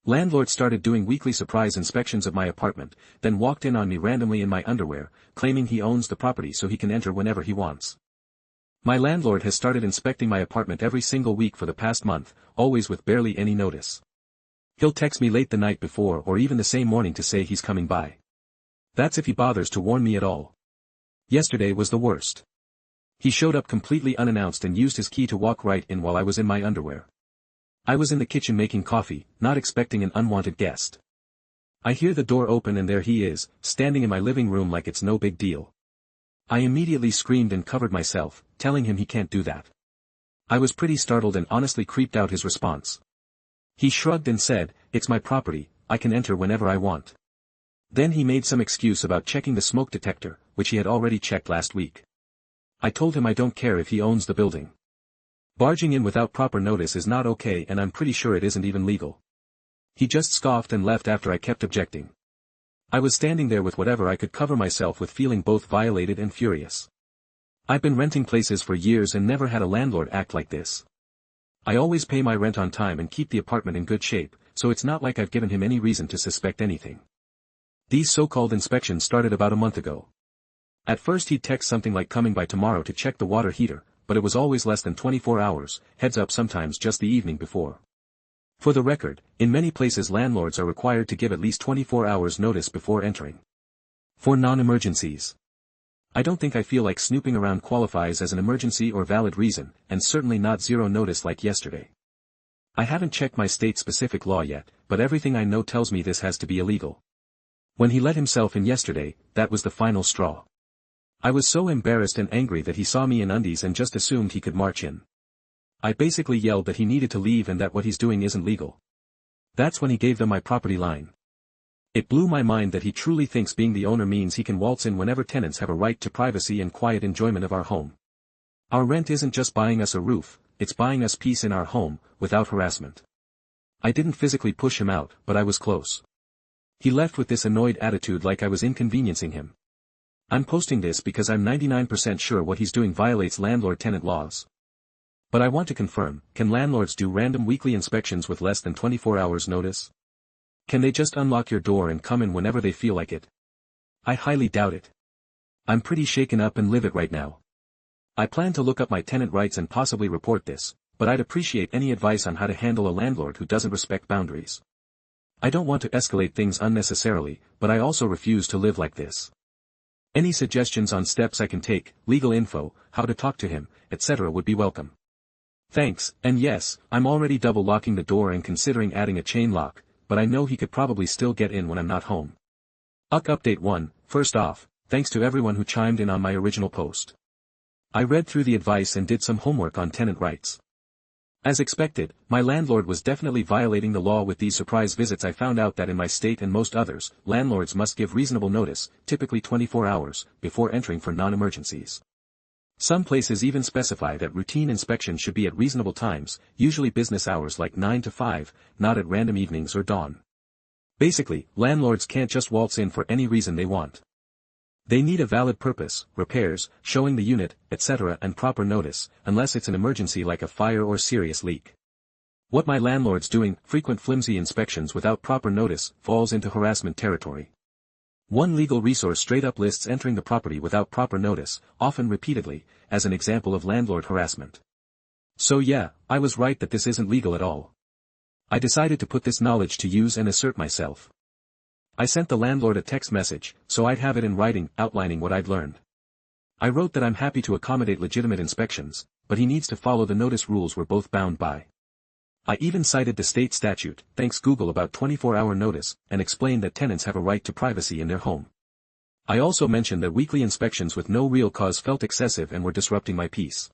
Landlord started doing weekly surprise inspections of my apartment, then walked in on me randomly in my underwear, claiming he owns the property so he can enter whenever he wants. My landlord has started inspecting my apartment every single week for the past month, always with barely any notice. He'll text me late the night before or even the same morning to say he's coming by. That's if he bothers to warn me at all. Yesterday was the worst. He showed up completely unannounced and used his key to walk right in while I was in my underwear. I was in the kitchen making coffee, not expecting an unwanted guest. I hear the door open and there he is, standing in my living room like it's no big deal. I immediately screamed and covered myself, telling him he can't do that. I was pretty startled and honestly creeped out his response. He shrugged and said, "It's my property, I can enter whenever I want." Then he made some excuse about checking the smoke detector, which he had already checked last week. I told him I don't care if he owns the building. Barging in without proper notice is not okay and I'm pretty sure it isn't even legal. He just scoffed and left after I kept objecting. I was standing there with whatever I could cover myself with, feeling both violated and furious. I've been renting places for years and never had a landlord act like this. I always pay my rent on time and keep the apartment in good shape, so it's not like I've given him any reason to suspect anything. These so-called inspections started about a month ago. At first he'd text something like coming by tomorrow to check the water heater, but it was always less than 24 hours, heads up sometimes just the evening before. For the record, in many places landlords are required to give at least 24 hours notice before entering. For non-emergencies. I don't think I feel like snooping around qualifies as an emergency or valid reason, and certainly not zero notice like yesterday. I haven't checked my state-specific law yet, but everything I know tells me this has to be illegal. When he let himself in yesterday, that was the final straw. I was so embarrassed and angry that he saw me in undies and just assumed he could march in. I basically yelled that he needed to leave and that what he's doing isn't legal. That's when he gave them my property line. It blew my mind that he truly thinks being the owner means he can waltz in whenever tenants have a right to privacy and quiet enjoyment of our home. Our rent isn't just buying us a roof, it's buying us peace in our home, without harassment. I didn't physically push him out, but I was close. He left with this annoyed attitude like I was inconveniencing him. I'm posting this because I'm 99% sure what he's doing violates landlord-tenant laws. But I want to confirm, can landlords do random weekly inspections with less than 24 hours notice? Can they just unlock your door and come in whenever they feel like it? I highly doubt it. I'm pretty shaken up and livid right now. I plan to look up my tenant rights and possibly report this, but I'd appreciate any advice on how to handle a landlord who doesn't respect boundaries. I don't want to escalate things unnecessarily, but I also refuse to live like this. Any suggestions on steps I can take, legal info, how to talk to him, etc. would be welcome. Thanks, and yes, I'm already double locking the door and considering adding a chain lock, but I know he could probably still get in when I'm not home. Update 1, first off, thanks to everyone who chimed in on my original post. I read through the advice and did some homework on tenant rights. As expected, my landlord was definitely violating the law with these surprise visits. I found out that in my state and most others, landlords must give reasonable notice, typically 24 hours, before entering for non-emergencies. Some places even specify that routine inspections should be at reasonable times, usually business hours like 9 to 5, not at random evenings or dawn. Basically, landlords can't just waltz in for any reason they want. They need a valid purpose, repairs, showing the unit, etc. and proper notice, unless it's an emergency like a fire or serious leak. What my landlord's doing, frequent flimsy inspections without proper notice, falls into harassment territory. One legal resource straight up lists entering the property without proper notice, often repeatedly, as an example of landlord harassment. So yeah, I was right that this isn't legal at all. I decided to put this knowledge to use and assert myself. I sent the landlord a text message, so I'd have it in writing, outlining what I'd learned. I wrote that I'm happy to accommodate legitimate inspections, but he needs to follow the notice rules we're both bound by. I even cited the state statute, thanks Google, about 24-hour notice, and explained that tenants have a right to privacy in their home. I also mentioned that weekly inspections with no real cause felt excessive and were disrupting my peace.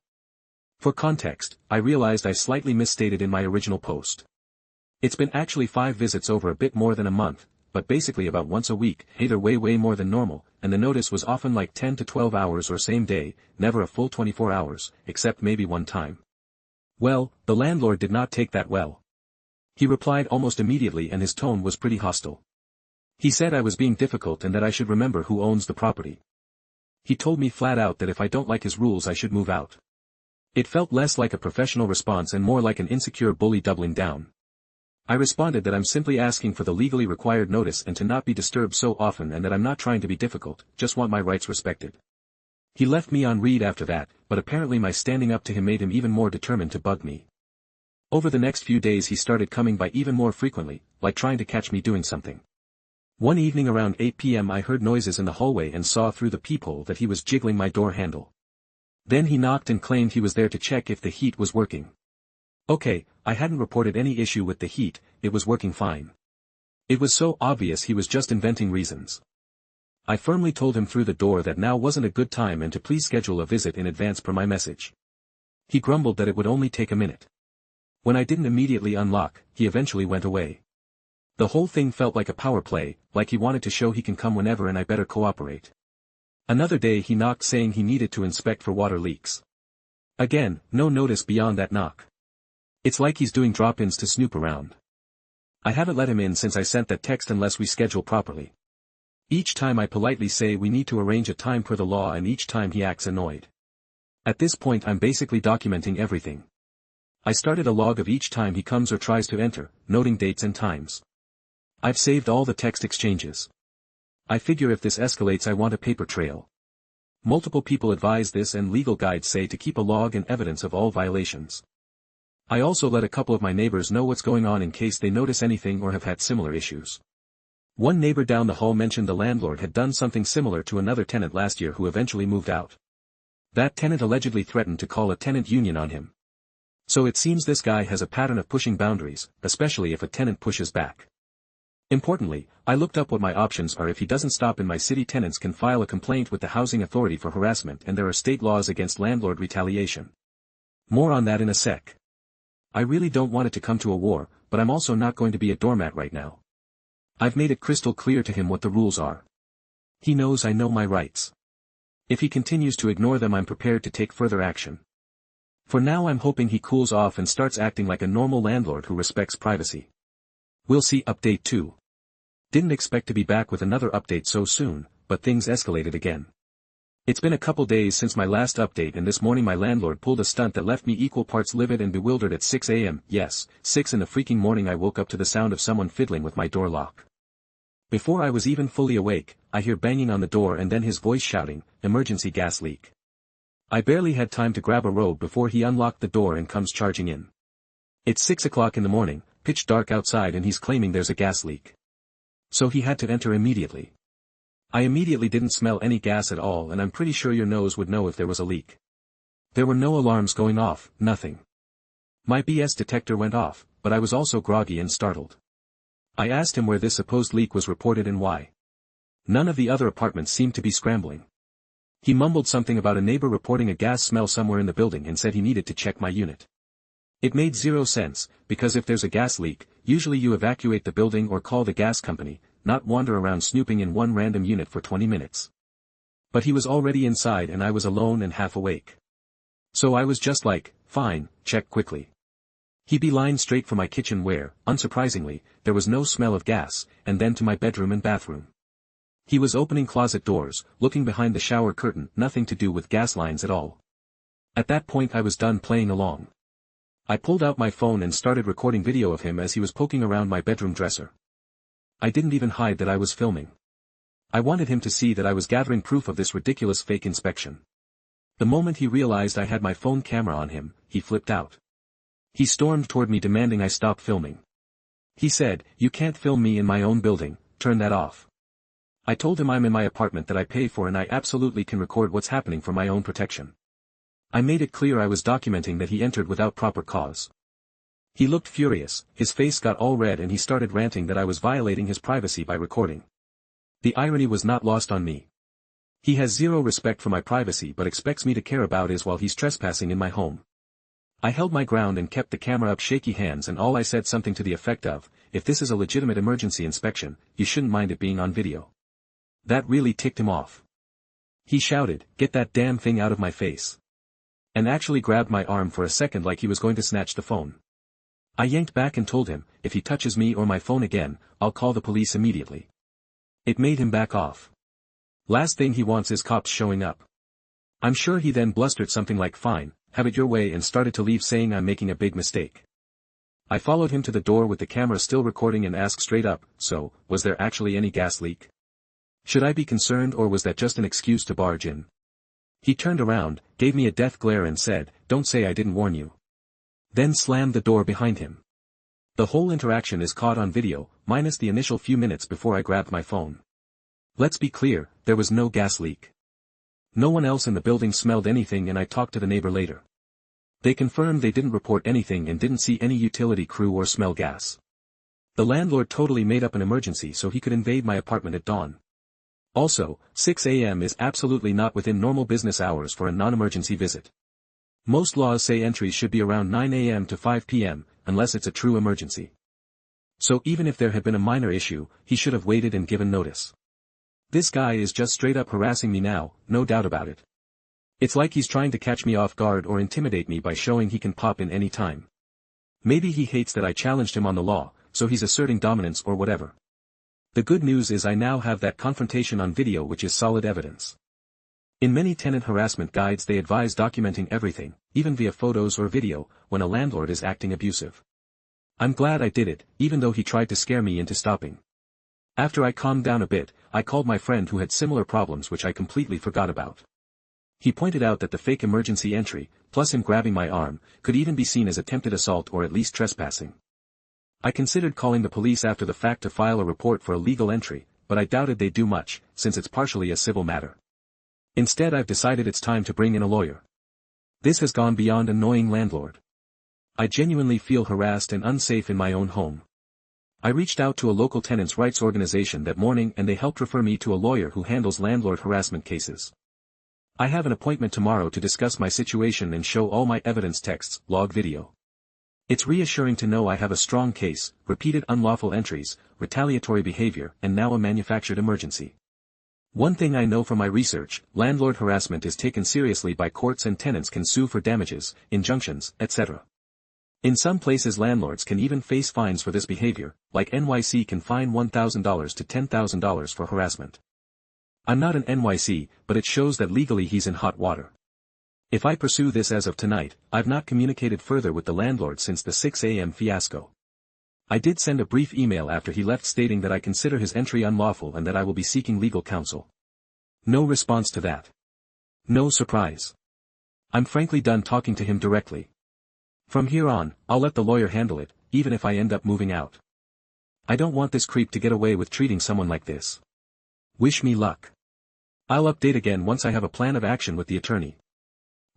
For context, I realized I slightly misstated in my original post. It's been actually 5 visits over a bit more than a month, but basically about once a week, either way more than normal, and the notice was often like 10 to 12 hours or same day, never a full 24 hours, except maybe one time. Well, the landlord did not take that well. He replied almost immediately and his tone was pretty hostile. He said I was being difficult and that I should remember who owns the property. He told me flat out that if I don't like his rules I should move out. It felt less like a professional response and more like an insecure bully doubling down. I responded that I'm simply asking for the legally required notice and to not be disturbed so often, and that I'm not trying to be difficult, just want my rights respected. He left me on read after that, but apparently my standing up to him made him even more determined to bug me. Over the next few days he started coming by even more frequently, like trying to catch me doing something. One evening around 8 p.m. I heard noises in the hallway and saw through the peephole that he was jiggling my door handle. Then he knocked and claimed he was there to check if the heat was working. Okay, I hadn't reported any issue with the heat, it was working fine. It was so obvious he was just inventing reasons. I firmly told him through the door that now wasn't a good time and to please schedule a visit in advance per my message. He grumbled that it would only take a minute. When I didn't immediately unlock, he eventually went away. The whole thing felt like a power play, like he wanted to show he can come whenever and I better cooperate. Another day he knocked saying he needed to inspect for water leaks. Again, no notice beyond that knock. It's like he's doing drop-ins to snoop around. I haven't let him in since I sent that text unless we schedule properly. Each time I politely say we need to arrange a time per the law, and each time he acts annoyed. At this point I'm basically documenting everything. I started a log of each time he comes or tries to enter, noting dates and times. I've saved all the text exchanges. I figure if this escalates I want a paper trail. Multiple people advise this and legal guides say to keep a log and evidence of all violations. I also let a couple of my neighbors know what's going on in case they notice anything or have had similar issues. One neighbor down the hall mentioned the landlord had done something similar to another tenant last year who eventually moved out. That tenant allegedly threatened to call a tenant union on him. So it seems this guy has a pattern of pushing boundaries, especially if a tenant pushes back. Importantly, I looked up what my options are if he doesn't stop in my city. Tenants can file a complaint with the housing authority for harassment, and there are state laws against landlord retaliation. More on that in a sec. I really don't want it to come to a war, but I'm also not going to be a doormat right now. I've made it crystal clear to him what the rules are. He knows I know my rights. If he continues to ignore them, I'm prepared to take further action. For now I'm hoping he cools off and starts acting like a normal landlord who respects privacy. We'll see. Update 2. Didn't expect to be back with another update so soon, but things escalated again. It's been a couple days since my last update, and this morning my landlord pulled a stunt that left me equal parts livid and bewildered at 6 a.m. Yes, 6 in the freaking morning. I woke up to the sound of someone fiddling with my door lock. Before I was even fully awake, I hear banging on the door and then his voice shouting, "Emergency gas leak." I barely had time to grab a robe before he unlocked the door and comes charging in. It's 6 o'clock in the morning, pitch dark outside, and he's claiming there's a gas leak. So he had to enter immediately. I immediately didn't smell any gas at all, and I'm pretty sure your nose would know if there was a leak. There were no alarms going off, nothing. My BS detector went off, but I was also groggy and startled. I asked him where this supposed leak was reported and why. None of the other apartments seemed to be scrambling. He mumbled something about a neighbor reporting a gas smell somewhere in the building and said he needed to check my unit. It made zero sense, because if there's a gas leak, usually you evacuate the building or call the gas company, not wander around snooping in one random unit for 20 minutes. But he was already inside and I was alone and half awake. So I was just like, fine, check quickly. He beelined straight for my kitchen where, unsurprisingly, there was no smell of gas, and then to my bedroom and bathroom. He was opening closet doors, looking behind the shower curtain, nothing to do with gas lines at all. At that point I was done playing along. I pulled out my phone and started recording video of him as he was poking around my bedroom dresser. I didn't even hide that I was filming. I wanted him to see that I was gathering proof of this ridiculous fake inspection. The moment he realized I had my phone camera on him, he flipped out. He stormed toward me demanding I stop filming. He said, "You can't film me in my own building, turn that off." I told him I'm in my apartment that I pay for and I absolutely can record what's happening for my own protection. I made it clear I was documenting that he entered without proper cause. He looked furious, his face got all red, and he started ranting that I was violating his privacy by recording. The irony was not lost on me. He has zero respect for my privacy but expects me to care about it while he's trespassing in my home. I held my ground and kept the camera up, shaky hands, and all I said something to the effect of, "If this is a legitimate emergency inspection, you shouldn't mind it being on video." That really ticked him off. He shouted, "Get that damn thing out of my face," and actually grabbed my arm for a second like he was going to snatch the phone. I yanked back and told him, "If he touches me or my phone again, I'll call the police immediately." It made him back off. Last thing he wants is cops showing up. I'm sure he then blustered something like, "Fine, have it your way," and started to leave saying I'm making a big mistake. I followed him to the door with the camera still recording and asked straight up, "So, was there actually any gas leak? Should I be concerned or was that just an excuse to barge in?" He turned around, gave me a death glare and said, "Don't say I didn't warn you." Then slammed the door behind him. The whole interaction is caught on video, minus the initial few minutes before I grabbed my phone. Let's be clear, there was no gas leak. No one else in the building smelled anything and I talked to the neighbor later. They confirmed they didn't report anything and didn't see any utility crew or smell gas. The landlord totally made up an emergency so he could invade my apartment at dawn. Also, 6 a.m. is absolutely not within normal business hours for a non-emergency visit. Most laws say entries should be around 9 a.m. to 5 p.m., unless it's a true emergency. So even if there had been a minor issue, he should have waited and given notice. This guy is just straight up harassing me now, no doubt about it. It's like he's trying to catch me off guard or intimidate me by showing he can pop in any time. Maybe he hates that I challenged him on the law, so he's asserting dominance or whatever. The good news is I now have that confrontation on video, which is solid evidence. In many tenant harassment guides they advise documenting everything, even via photos or video, when a landlord is acting abusive. I'm glad I did it, even though he tried to scare me into stopping. After I calmed down a bit, I called my friend who had similar problems which I completely forgot about. He pointed out that the fake emergency entry, plus him grabbing my arm, could even be seen as attempted assault or at least trespassing. I considered calling the police after the fact to file a report for a legal entry, but I doubted they'd do much, since it's partially a civil matter. Instead I've decided it's time to bring in a lawyer. This has gone beyond annoying landlord. I genuinely feel harassed and unsafe in my own home. I reached out to a local tenants' rights organization that morning and they helped refer me to a lawyer who handles landlord harassment cases. I have an appointment tomorrow to discuss my situation and show all my evidence, texts, log, video. It's reassuring to know I have a strong case, repeated unlawful entries, retaliatory behavior, and now a manufactured emergency. One thing I know from my research, landlord harassment is taken seriously by courts and tenants can sue for damages, injunctions, etc. In some places landlords can even face fines for this behavior, like NYC can fine $1,000 to $10,000 for harassment. I'm not an NYC, but it shows that legally he's in hot water. If I pursue this as of tonight, I've not communicated further with the landlord since the 6 a.m. fiasco. I did send a brief email after he left stating that I consider his entry unlawful and that I will be seeking legal counsel. No response to that. No surprise. I'm frankly done talking to him directly. From here on, I'll let the lawyer handle it, even if I end up moving out. I don't want this creep to get away with treating someone like this. Wish me luck. I'll update again once I have a plan of action with the attorney.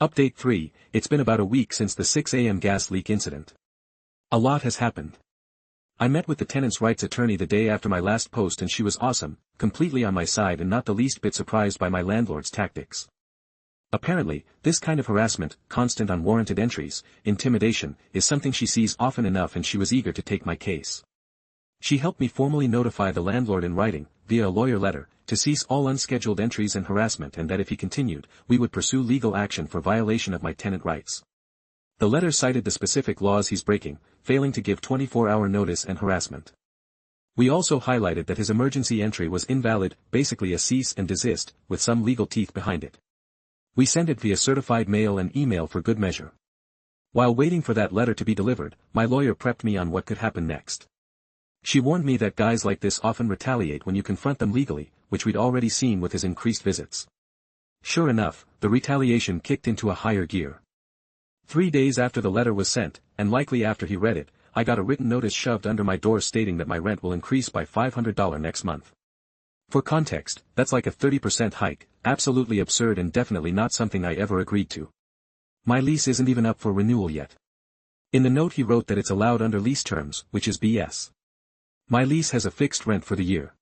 Update 3, it's been about a week since the 6 a.m. gas leak incident. A lot has happened. I met with the tenants' rights attorney the day after my last post and she was awesome, completely on my side and not the least bit surprised by my landlord's tactics. Apparently, this kind of harassment, constant unwarranted entries, intimidation, is something she sees often enough and she was eager to take my case. She helped me formally notify the landlord in writing, via a lawyer letter, to cease all unscheduled entries and harassment and that if he continued, we would pursue legal action for violation of my tenant rights. The letter cited the specific laws he's breaking, failing to give 24-hour notice and harassment. We also highlighted that his emergency entry was invalid, basically a cease and desist, with some legal teeth behind it. We sent it via certified mail and email for good measure. While waiting for that letter to be delivered, my lawyer prepped me on what could happen next. She warned me that guys like this often retaliate when you confront them legally, which we'd already seen with his increased visits. Sure enough, the retaliation kicked into a higher gear. 3 days after the letter was sent, and likely after he read it, I got a written notice shoved under my door stating that my rent will increase by $500 next month. For context, that's like a 30% hike, absolutely absurd and definitely not something I ever agreed to. My lease isn't even up for renewal yet. In the note he wrote that it's allowed under lease terms, which is BS. My lease has a fixed rent for the year.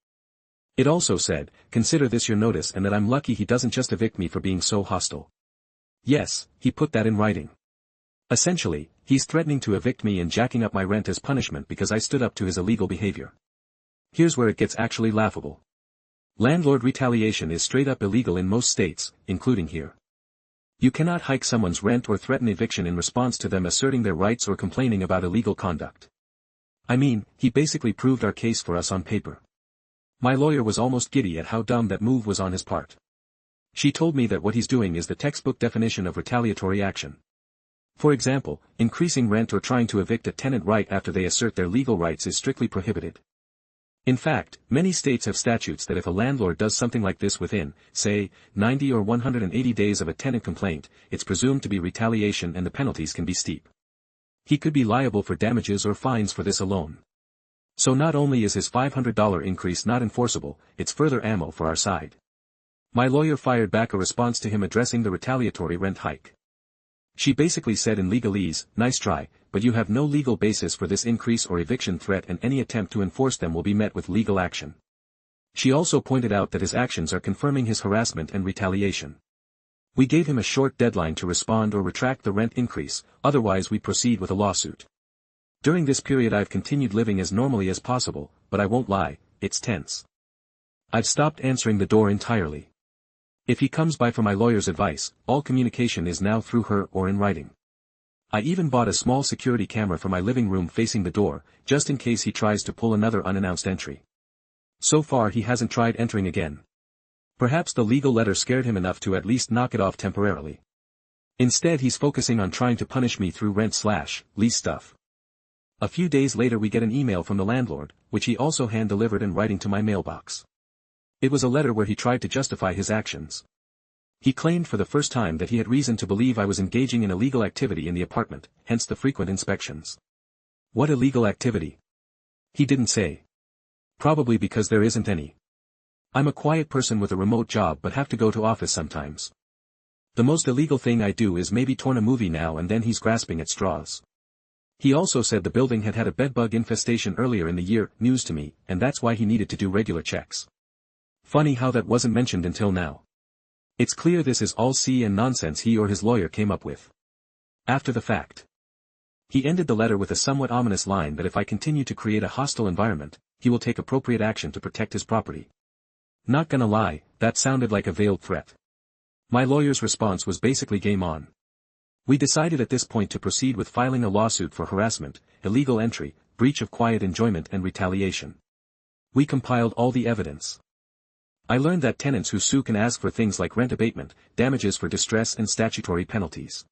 It also said, consider this your notice and that I'm lucky he doesn't just evict me for being so hostile. Yes, he put that in writing. Essentially, he's threatening to evict me and jacking up my rent as punishment because I stood up to his illegal behavior. Here's where it gets actually laughable. Landlord retaliation is straight up illegal in most states, including here. You cannot hike someone's rent or threaten eviction in response to them asserting their rights or complaining about illegal conduct. I mean, he basically proved our case for us on paper. My lawyer was almost giddy at how dumb that move was on his part. She told me that what he's doing is the textbook definition of retaliatory action. For example, increasing rent or trying to evict a tenant right after they assert their legal rights is strictly prohibited. In fact, many states have statutes that if a landlord does something like this within, say, 90 or 180 days of a tenant complaint, it's presumed to be retaliation and the penalties can be steep. He could be liable for damages or fines for this alone. So not only is his $500 increase not enforceable, it's further ammo for our side. My lawyer fired back a response to him addressing the retaliatory rent hike. She basically said in legalese, "Nice try, but you have no legal basis for this increase or eviction threat and any attempt to enforce them will be met with legal action." She also pointed out that his actions are confirming his harassment and retaliation. We gave him a short deadline to respond or retract the rent increase, otherwise we proceed with a lawsuit. During this period I've continued living as normally as possible, but I won't lie, it's tense. I've stopped answering the door entirely. If he comes by for my lawyer's advice, all communication is now through her or in writing. I even bought a small security camera for my living room facing the door, just in case he tries to pull another unannounced entry. So far he hasn't tried entering again. Perhaps the legal letter scared him enough to at least knock it off temporarily. Instead he's focusing on trying to punish me through rent/lease stuff. A few days later we get an email from the landlord, which he also hand-delivered in writing to my mailbox. It was a letter where he tried to justify his actions. He claimed for the first time that he had reason to believe I was engaging in illegal activity in the apartment, hence the frequent inspections. What illegal activity? He didn't say. Probably because there isn't any. I'm a quiet person with a remote job but have to go to office sometimes. The most illegal thing I do is maybe torn a movie now and then. He's grasping at straws. He also said the building had had a bedbug infestation earlier in the year, news to me, and that's why he needed to do regular checks. Funny how that wasn't mentioned until now. It's clear this is all C and nonsense he or his lawyer came up with. After the fact. He ended the letter with a somewhat ominous line that if I continue to create a hostile environment, he will take appropriate action to protect his property. Not gonna lie, that sounded like a veiled threat. My lawyer's response was basically game on. We decided at this point to proceed with filing a lawsuit for harassment, illegal entry, breach of quiet enjoyment and retaliation. We compiled all the evidence. I learned that tenants who sue can ask for things like rent abatement, damages for distress and statutory penalties.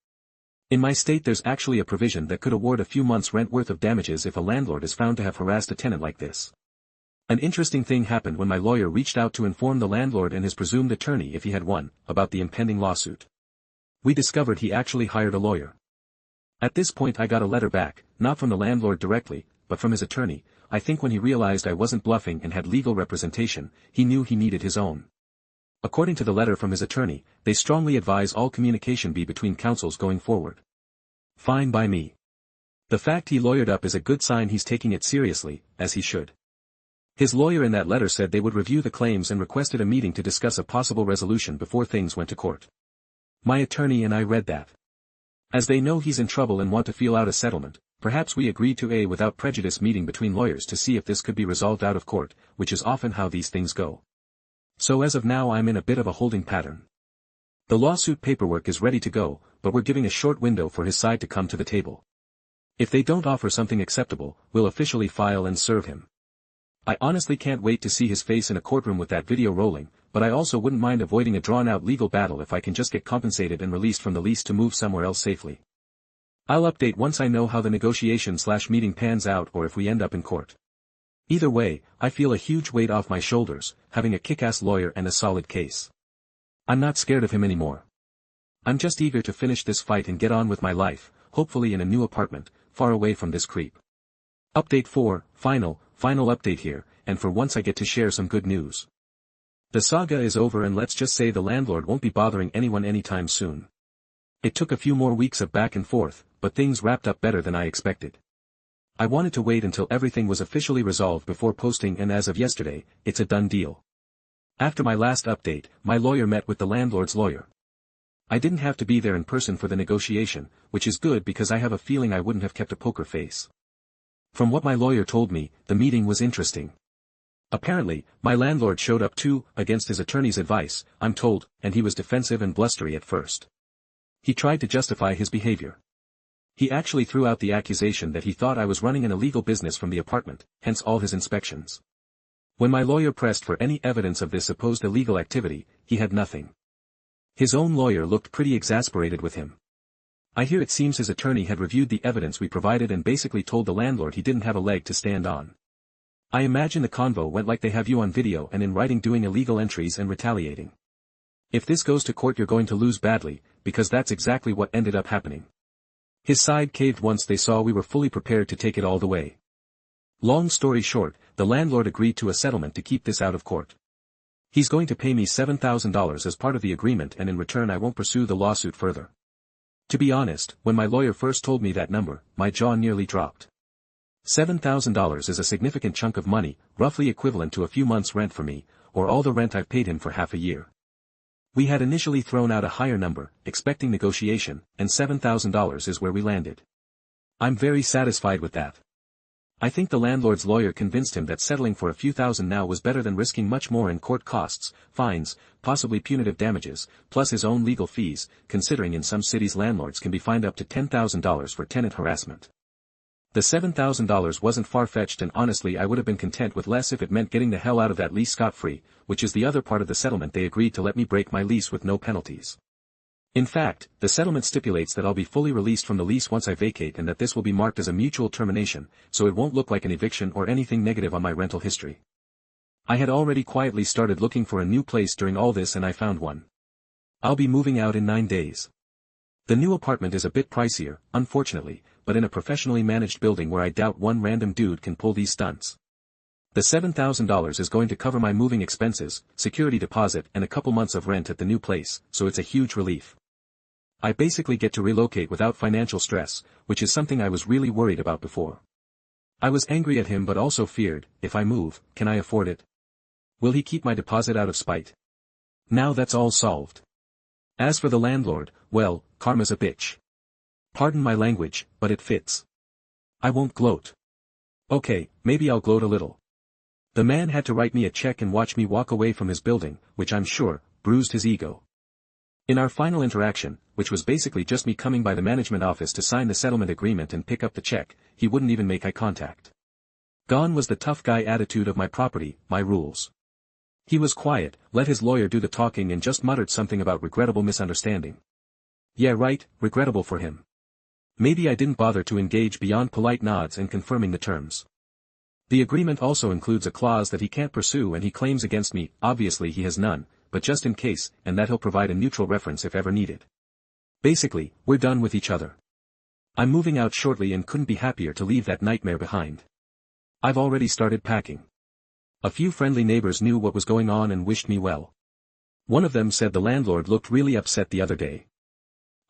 In my state there's actually a provision that could award a few months' rent worth of damages if a landlord is found to have harassed a tenant like this. An interesting thing happened when my lawyer reached out to inform the landlord and his presumed attorney, if he had one, about the impending lawsuit. We discovered he actually hired a lawyer. At this point I got a letter back, not from the landlord directly, but from his attorney. I think when he realized I wasn't bluffing and had legal representation, he knew he needed his own. According to the letter from his attorney, they strongly advise all communication be between counsels going forward. Fine by me. The fact he lawyered up is a good sign he's taking it seriously, as he should. His lawyer in that letter said they would review the claims and requested a meeting to discuss a possible resolution before things went to court. My attorney and I read that. As they know he's in trouble and want to feel out a settlement, perhaps we agreed to a without prejudice meeting between lawyers to see if this could be resolved out of court, which is often how these things go. So as of now I'm in a bit of a holding pattern. The lawsuit paperwork is ready to go, but we're giving a short window for his side to come to the table. If they don't offer something acceptable, we'll officially file and serve him. I honestly can't wait to see his face in a courtroom with that video rolling, but I also wouldn't mind avoiding a drawn-out legal battle if I can just get compensated and released from the lease to move somewhere else safely. I'll update once I know how the negotiation/meeting pans out or if we end up in court. Either way, I feel a huge weight off my shoulders, having a kick-ass lawyer and a solid case. I'm not scared of him anymore. I'm just eager to finish this fight and get on with my life, hopefully in a new apartment, far away from this creep. Update 4, final update here, and for once I get to share some good news. The saga is over and let's just say the landlord won't be bothering anyone anytime soon. It took a few more weeks of back and forth, but things wrapped up better than I expected. I wanted to wait until everything was officially resolved before posting, and as of yesterday, it's a done deal. After my last update, my lawyer met with the landlord's lawyer. I didn't have to be there in person for the negotiation, which is good because I have a feeling I wouldn't have kept a poker face. From what my lawyer told me, the meeting was interesting. Apparently, my landlord showed up too, against his attorney's advice, I'm told, and he was defensive and blustery at first. He tried to justify his behavior. He actually threw out the accusation that he thought I was running an illegal business from the apartment, hence all his inspections. When my lawyer pressed for any evidence of this supposed illegal activity, he had nothing. His own lawyer looked pretty exasperated with him. I hear it seems his attorney had reviewed the evidence we provided and basically told the landlord he didn't have a leg to stand on. I imagine the convo went like they have you on video and in writing doing illegal entries and retaliating. If this goes to court you're going to lose badly, because that's exactly what ended up happening. His side caved once they saw we were fully prepared to take it all the way. Long story short, the landlord agreed to a settlement to keep this out of court. He's going to pay me $7,000 as part of the agreement and in return I won't pursue the lawsuit further. To be honest, when my lawyer first told me that number, my jaw nearly dropped. $7,000 is a significant chunk of money, roughly equivalent to a few months' rent for me, or all the rent I've paid him for half a year. We had initially thrown out a higher number, expecting negotiation, and $7,000 is where we landed. I'm very satisfied with that. I think the landlord's lawyer convinced him that settling for a few thousand now was better than risking much more in court costs, fines, possibly punitive damages, plus his own legal fees, considering in some cities landlords can be fined up to $10,000 for tenant harassment. The $7,000 wasn't far-fetched and honestly I would have been content with less if it meant getting the hell out of that lease scot-free, which is the other part of the settlement. They agreed to let me break my lease with no penalties. In fact, the settlement stipulates that I'll be fully released from the lease once I vacate and that this will be marked as a mutual termination, so it won't look like an eviction or anything negative on my rental history. I had already quietly started looking for a new place during all this and I found one. I'll be moving out in 9 days. The new apartment is a bit pricier, unfortunately, but in a professionally managed building where I doubt one random dude can pull these stunts. The $7,000 is going to cover my moving expenses, security deposit and a couple months of rent at the new place, so it's a huge relief. I basically get to relocate without financial stress, which is something I was really worried about before. I was angry at him but also feared, if I move, can I afford it? Will he keep my deposit out of spite? Now that's all solved. As for the landlord, well, karma's a bitch. Pardon my language, but it fits. I won't gloat. Okay, maybe I'll gloat a little. The man had to write me a check and watch me walk away from his building, which I'm sure, bruised his ego. In our final interaction, which was basically just me coming by the management office to sign the settlement agreement and pick up the check, he wouldn't even make eye contact. Gone was the tough guy attitude of my property, my rules. He was quiet, let his lawyer do the talking and just muttered something about regrettable misunderstanding. Yeah right, regrettable for him. Maybe I didn't bother to engage beyond polite nods and confirming the terms. The agreement also includes a clause that he can't pursue any claims against me, obviously he has none, but just in case, and that he'll provide a neutral reference if ever needed. Basically, we're done with each other. I'm moving out shortly and couldn't be happier to leave that nightmare behind. I've already started packing. A few friendly neighbors knew what was going on and wished me well. One of them said the landlord looked really upset the other day.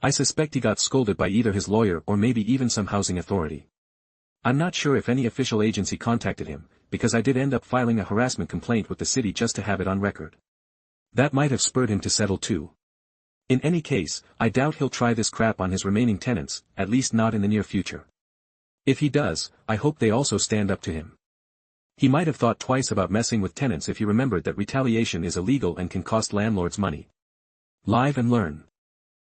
I suspect he got scolded by either his lawyer or maybe even some housing authority. I'm not sure if any official agency contacted him, because I did end up filing a harassment complaint with the city just to have it on record. That might have spurred him to settle too. In any case, I doubt he'll try this crap on his remaining tenants, at least not in the near future. If he does, I hope they also stand up to him. He might have thought twice about messing with tenants if he remembered that retaliation is illegal and can cost landlords money. Live and learn.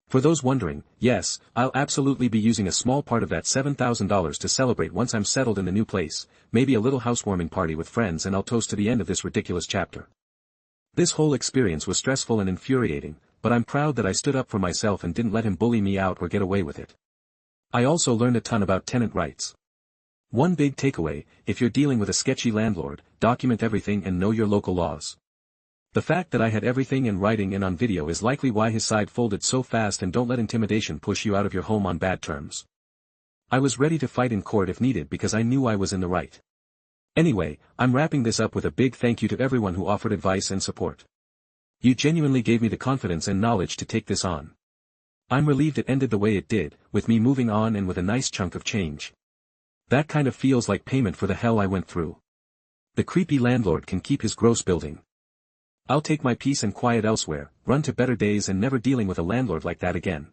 For those wondering, yes, I'll absolutely be using a small part of that $7,000 to celebrate once I'm settled in the new place, maybe a little housewarming party with friends and I'll toast to the end of this ridiculous chapter. This whole experience was stressful and infuriating, but I'm proud that I stood up for myself and didn't let him bully me out or get away with it. I also learned a ton about tenant rights. One big takeaway, if you're dealing with a sketchy landlord, document everything and know your local laws. The fact that I had everything in writing and on video is likely why his side folded so fast, and don't let intimidation push you out of your home on bad terms. I was ready to fight in court if needed because I knew I was in the right. Anyway, I'm wrapping this up with a big thank you to everyone who offered advice and support. You genuinely gave me the confidence and knowledge to take this on. I'm relieved it ended the way it did, with me moving on and with a nice chunk of change. That kind of feels like payment for the hell I went through. The creepy landlord can keep his gross building. I'll take my peace and quiet elsewhere, run to better days and never dealing with a landlord like that again.